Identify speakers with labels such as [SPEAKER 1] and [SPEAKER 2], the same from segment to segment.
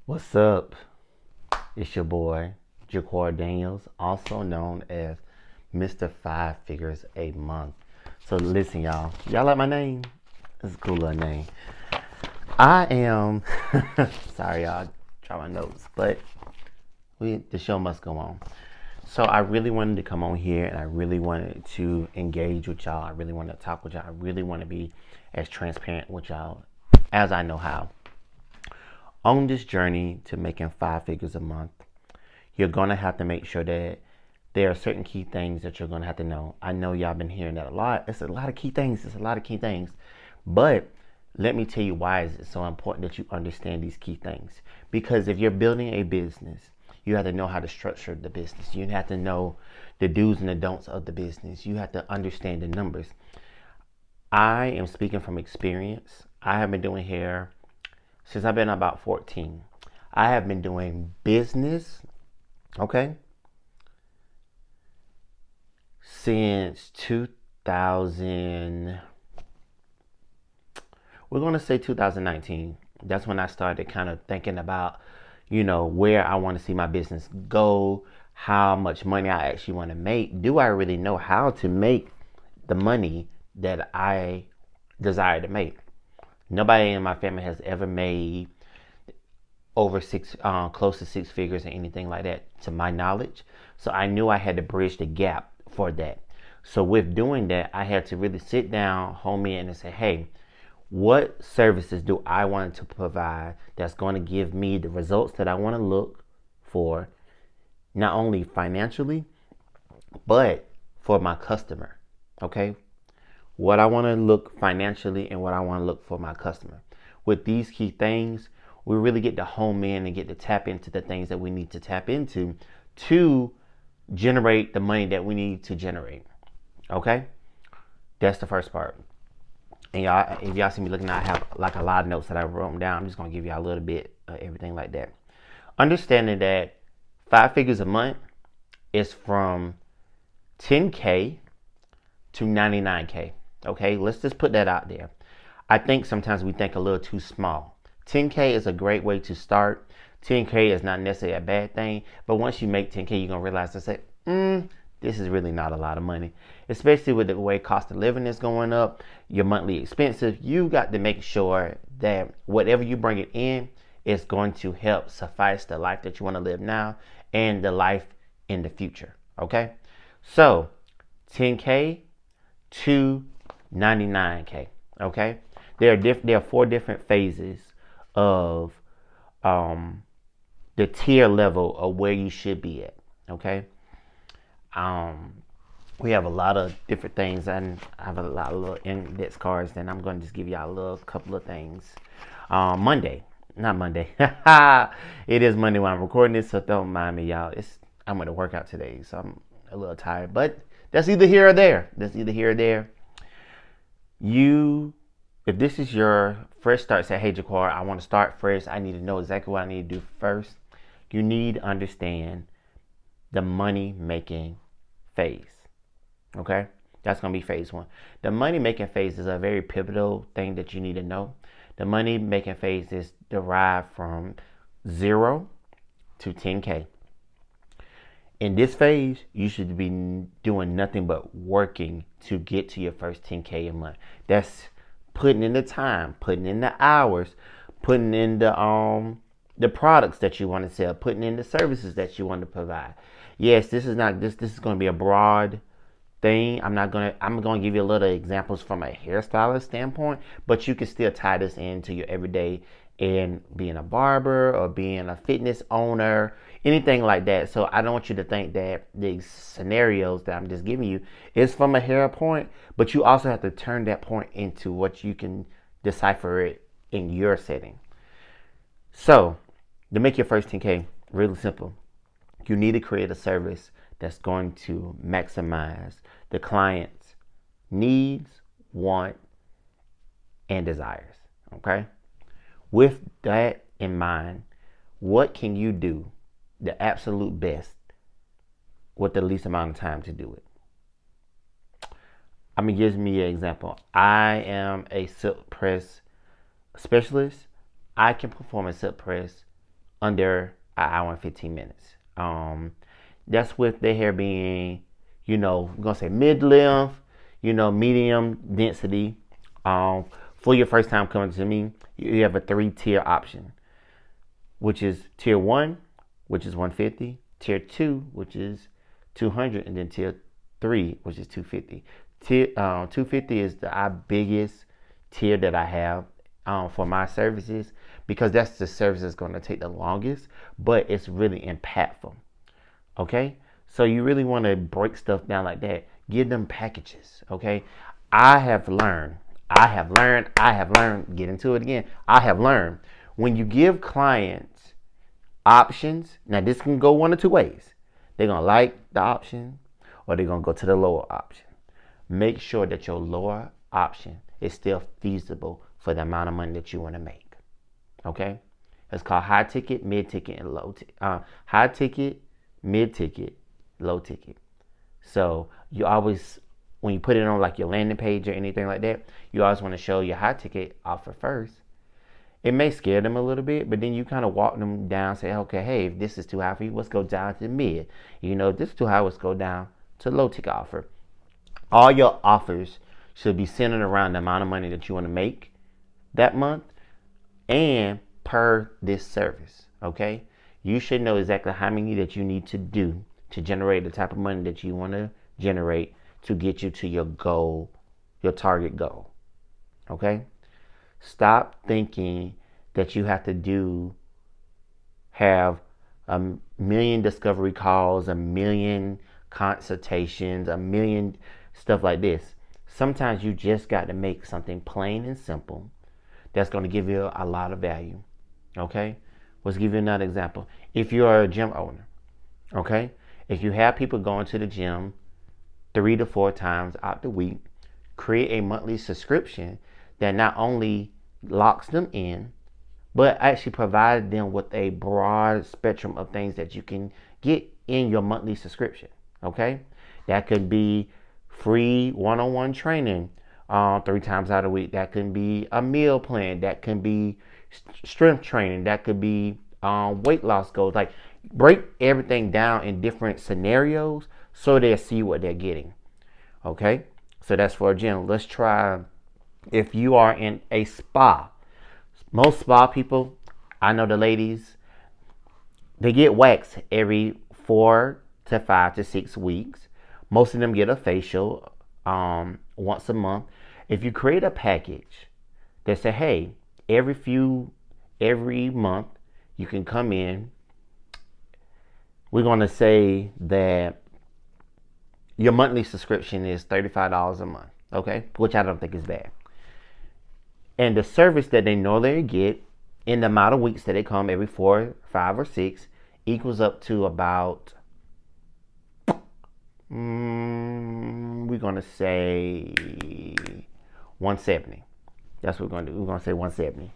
[SPEAKER 1] What's up? It's your boy, Jaquar Daniels, also known as Mr. Five Figures a Month. So listen, y'all. Y'all like my name? It's a cool little name. I am sorry, y'all. Try my notes, but the show must go on. So I really wanted to come on here, and I really wanted to engage with y'all. I really want to talk with y'all. I really want to be as transparent with y'all as I know how. On this journey to making five figures a month, you're going to have to make sure that there are certain key things that you're going to have to know. I know y'all been hearing that a lot. It's a lot of key things. It's a lot of key things. But let me tell you why is it so important that you understand these key things. Because if you're building a business, you have to know how to structure the business. You have to know the do's and the don'ts of the business. You have to understand the numbers. I am speaking from experience. I have been doing hair since I've been about 14. I have been doing business, okay, since 2000. We're going to say 2019. That's when I started kind of thinking about, where I want to see my business go, how much money I actually want to make. Do I really know how to make the money that I desire to make? Nobody in my family has ever made over close to six figures or anything like that, to my knowledge. So I knew I had to bridge the gap for that. So with doing that, I had to really sit down, home in, and say, hey, what services do I want to provide that's going to give me the results that I want to look for, not only financially, but for my customer. Okay? What I want to look financially and what I want to look for my customer. With these key things, we really get to home in and get to tap into the things that we need to tap into to generate the money that we need to generate. Okay? That's the first part. And y'all, if y'all see me looking, I have like a lot of notes that I wrote down. I'm just gonna give y'all a little bit of everything like that. Understanding that five figures a month is from 10K to 99K. Okay, let's just put that out there. I think sometimes we think a little too small. 10K is a great way to start. 10K is not necessarily a bad thing, but once you make 10K, you're gonna realize and say, this is really not a lot of money, especially with the way cost of living is going up, your monthly expenses. You got to make sure that whatever you bring it in is going to help suffice the life that you want to live now and the life in the future. Okay, so 10K to 99K. Okay, there are four different phases of the tier level of where you should be at. Okay. We have a lot of different things, and I have a lot of little index cards. And I'm going to just give y'all a little couple of things. Monday, not Monday. It is Monday when I'm recording this, so don't mind me, y'all. I'm going to work out today, so I'm a little tired. But that's either here or there. If this is your fresh start, say, hey, Jaquar, I want to start fresh. I need to know exactly what I need to do first. You need to understand the money making phase. Okay? That's going to be phase one. The money making phase is a very pivotal thing that you need to know. The money making phase is derived from 0 to 10K. In this phase, you should be doing nothing but working to get to your first 10K a month. That's putting in the time, putting in the hours, putting in the products that you want to sell, putting in the services that you want to provide. Yes, this is going to be a broad thing. I'm going to give you a little examples from a hairstylist standpoint, but you can still tie this into your everyday and being a barber or being a fitness owner, anything like that. So I don't want you to think that these scenarios that I'm just giving you is from a hair point, but you also have to turn that point into what you can decipher it in your setting. So to make your first 10K, really simple. You need to create a service that's going to maximize the client's needs, want, and desires. Okay? With that in mind, what can you do the absolute best with the least amount of time to do it? I'm going to give me an example. I am a silk press specialist. I can perform a silk press under an hour and 15 minutes. That's with the hair being, we're gonna say mid-length, medium density. For your first time coming to me, you have a 3-tier option, which is tier 1, which is 150, tier 2, which is 200, and then tier 3, which is 250. Tier 250 is the biggest tier that I have for my services, because that's the service that's going to take the longest, but it's really impactful. Okay, so you really want to break stuff down like that. Give them packages. Okay, I have learned. Get into it again. I have learned when you give clients options. Now this can go one or two ways. They're gonna like the option, or they're gonna go to the lower option. Make sure that your lower option is still feasible for the amount of money that you want to make. Okay, it's called high ticket, mid ticket, and low ticket. High ticket, mid ticket, low ticket. So you always, when you put it on like your landing page or anything like that, you always want to show your high ticket offer first. It may scare them a little bit, but then you kind of walk them down, say, okay, hey, if this is too high for you, let's go down to mid. If this is too high, let's go down to low ticket offer. All your offers should be centered around the amount of money that you want to make that month and per this service. Okay, you should know exactly how many that you need to do to generate the type of money that you want to generate to get you to your goal, your target goal. Okay, stop thinking that you have to have a million discovery calls, a million consultations, a million stuff like this. Sometimes you just got to make something plain and simple that's going to give you a lot of value. Okay, let's give you another example. If you're a gym owner, okay, if you have people going to the gym 3 to 4 times out the week, create a monthly subscription that not only locks them in, but actually provides them with a broad spectrum of things that you can get in your monthly subscription. Okay, that could be free one-on-one training 3 times out of the week. That can be a meal plan. That can be strength training. That could be weight loss goals. Like, break everything down in different scenarios so they'll see what they're getting. Okay, so that's for a gym. Let's try if you are in a spa. Most spa people, I know the ladies, they get waxed every 4 to 5 to 6 weeks. Most of them get a facial once a month. If you create a package that say, hey, every month you can come in, we're going to say that your monthly subscription is $35 a month, okay? Which I don't think is bad. And the service that they normally get in the amount of weeks that they come every 4, 5, or 6 equals up to about, we're going to say 170. That's what we're going to do. We're going to say 170.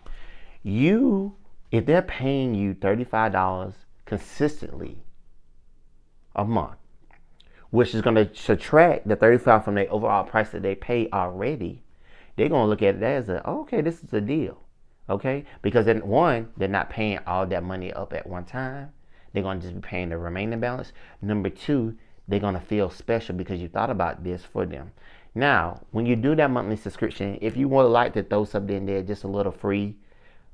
[SPEAKER 1] If they're paying you $35 consistently a month, which is going to subtract the $35 from their overall price that they pay already, they're going to look at it as okay, this is a deal. Okay? Because then, one, they're not paying all that money up at one time. They're going to just be paying the remaining balance. Number 2, they're going to feel special because you thought about this for them. Now, when you do that monthly subscription, if you would like to throw something in there, just a little free,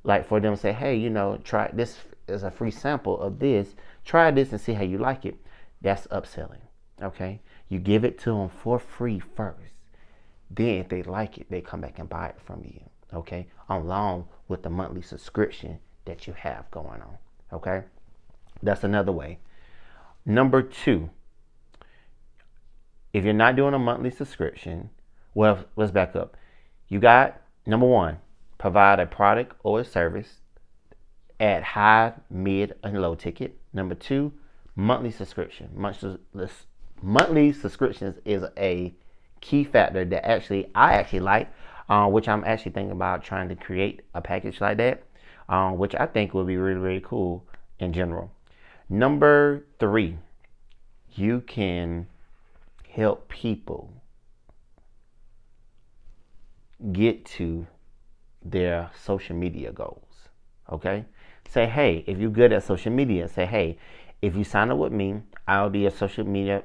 [SPEAKER 1] like for them to say, hey, try this as a free sample of this. Try this and see how you like it. That's upselling. Okay? You give it to them for free first. Then if they like it, they come back and buy it from you. Okay? Along with the monthly subscription that you have going on. Okay? That's another way. Number 2, if you're not doing a monthly subscription, well, let's back up. You got, number 1, provide a product or a service at high, mid, and low ticket. Number 2, monthly subscription. Monthly subscriptions is a key factor that I actually like, which I'm actually thinking about trying to create a package like that, which I think would be really, really cool in general. Number 3, you can help people get to their social media goals. Okay? Say, hey, if you're good at social media, say, hey, if you sign up with me, I'll be a social media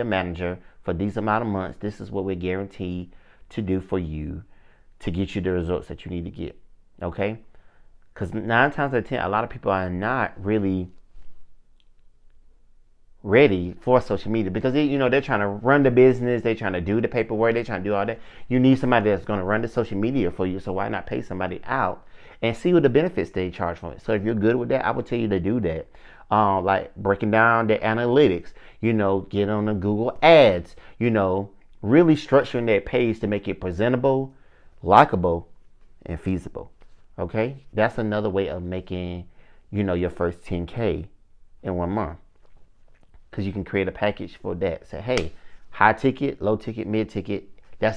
[SPEAKER 1] manager for these amount of months. This is what we're guaranteed to do for you to get you the results that you need to get. Okay? Because 9 times out of 10, a lot of people are not really ready for social media because they're trying to run the business, they're trying to do the paperwork, they're trying to do all that. You need somebody that's going to run the social media for you. So why not pay somebody out and see what the benefits they charge from it? So if you're good with that, I would tell you to do that. Like breaking down the analytics, get on the Google Ads, really structuring that page to make it presentable, likable, and feasible. Okay, that's another way of making, your first 10K in 1 month. Because you can create a package for that. Say, hey, high ticket, low ticket, mid ticket.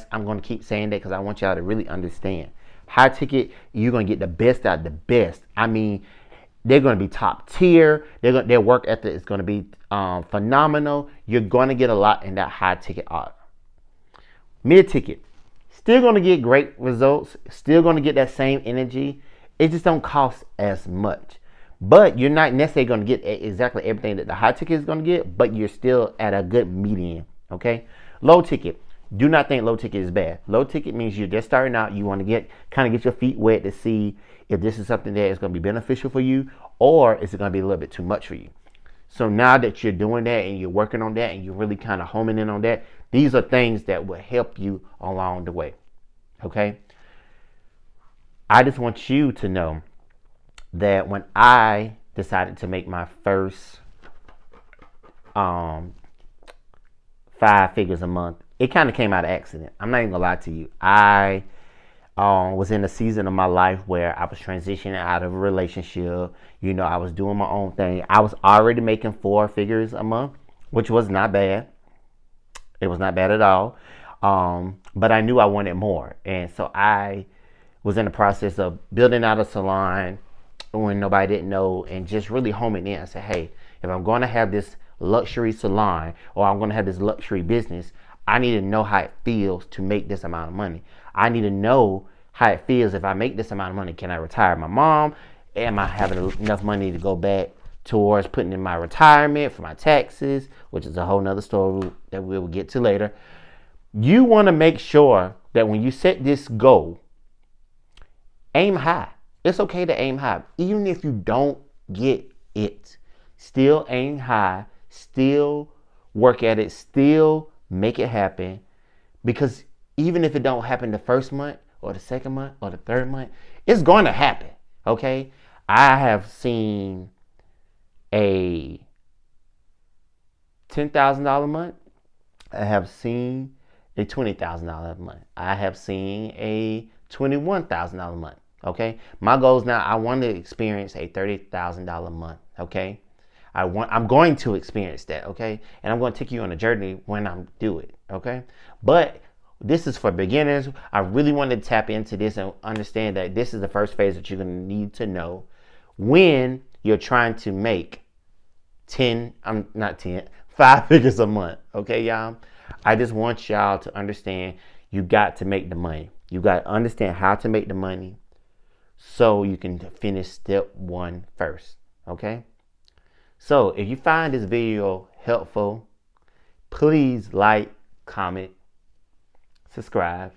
[SPEAKER 1] I'm going to keep saying that because I want y'all to really understand. High ticket, you're going to get the best out of the best. I mean, they're going to be top tier. Their work ethic is going to be phenomenal. You're going to get a lot in that high ticket art. Mid ticket, still going to get great results. Still going to get that same energy. It just don't cost as much. But you're not necessarily going to get exactly everything that the high ticket is going to get, but you're still at a good median, okay? Low ticket. Do not think low ticket is bad. Low ticket means you're just starting out. You want to kind of get your feet wet to see if this is something that is going to be beneficial for you or is it going to be a little bit too much for you. So now that you're doing that and you're working on that and you're really kind of homing in on that, these are things that will help you along the way, okay? I just want you to know that when I decided to make my first 5 figures a month, it kind of came out of accident. I'm not even gonna lie to you. I was in a season of my life where I was transitioning out of a relationship. I was doing my own thing. I was already making 4 figures a month, which was not bad. It was not bad at all. But I knew I wanted more. And so I was in the process of building out a salon when nobody didn't know and just really homing in. I said, hey, if I'm going to have this luxury salon or I'm going to have this luxury business, I need to know how it feels to make this amount of money. I need to know how it feels if I make this amount of money. Can I retire my mom? Am I having enough money to go back towards putting in my retirement for my taxes, which is a whole nother story that we will get to later. You want to make sure that when you set this goal, aim high. It's okay to aim high. Even if you don't get it, still aim high, still work at it, still make it happen. Because even if it don't happen the first month or the second month or the third month, it's going to happen, okay? I have seen a $10,000 month. I have seen a $20,000 month. I have seen a $21,000 month. Okay, my goal is now I want to experience a $30,000 month. Okay, I'm going to experience that. Okay, and I'm going to take you on a journey when I do it. Okay, but this is for beginners. I really want to tap into this and understand that this is the first phase that you're going to need to know when you're trying to make 5 figures a month. Okay, y'all. I just want y'all to understand you got to make the money. You got to understand how to make the money so you can finish step 1 first. Okay? So if you find this video helpful, please like, comment, subscribe.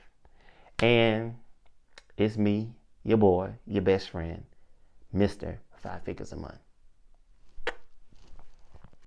[SPEAKER 1] And it's me, your boy, your best friend, Mr. 5 Figures a Month.